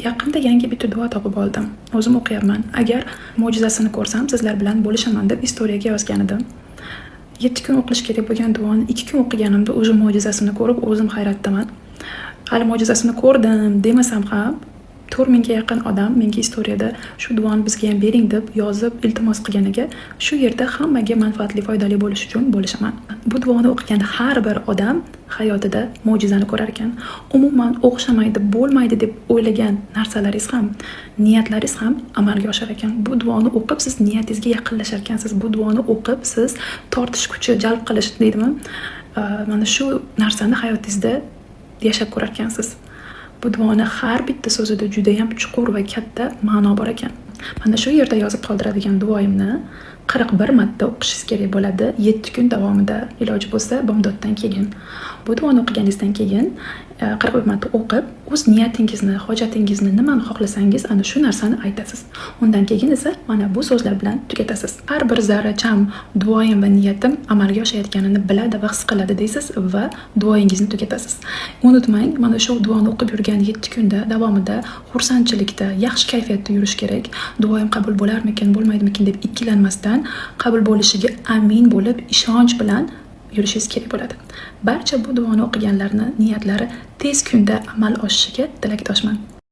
Yaqinda yangi bitta duo topib oldim. O'zim o'qiyapman. Agar mo'jizasini ko'rsam, sizlar bilan bo'lishaman deb istoriyaga yozgan edim. 7 kun o'qilish kerak bo'lgan duoni 2 kun o'qiganimda o'zi mo'jizasini ko'rib, o'zim hayratdaman. Hali mo'jizasini ko'rdim demasam ham 4000 ga yaqin odam menga istoriyada shu duoni bizga ham bering deb yozib iltimos qilganiga shu yerda hammaga manfaatli, foydali bo'lish uchun bo'lishaman. Bu duoni o'qigan har bir odam hayotida mo'jizani ko'rar ekan. Umuman o'xshamaydi, bo'lmaydi deb o'ylagan narsalaringiz ham, niyatlaringiz ham amalga oshar ekan. Bu duoni o'qib siz niyatingizga yaqinlashar ekansiz. Bu duoni o'qib siz tortish kuchi, jalb qilish deydimi? Mana shu narsani hayotingizda yashab ko'rar ekansiz. Bu duoni har bitta so'zida juda ham chuqur va katta ma'no bor ekan. Mana shu yerda yozib qoldiradigan duoyimni 41 marta o'qishingiz kerak bo'ladi 7 kun davomida, iloji bo'lsa bomdoddan keyin. Bu duoni o'qiganingizdan keyin 41 marta o'qib, o'z niyatingizni, hojatingizni, nimani xohlasangiz, ana shu narsani aytasiz. Undan keyin esa mana bu so'zlar bilan tugatasiz. Har bir zarracham duoyim va niyatim amalga oshayotganini biladi va his qiladi deysiz va duoyingizni tugatasiz. Unutmang, mana shu duoni o'qib yurgan 7 kunda davomida xursandchilikda, yaxshi kayfiyatda yurish kerak. Duoyim qabul bo'larmikin, bo'lmaydimikin deb ikkilanmasdan qabul bo'lishiga amin bo'lib, ishonch bilan yurishingiz kerak bo'ladi. Barcha bu duoni o'qiganlarning niyatlari tez kunda amal oshishiga tilakdoshman.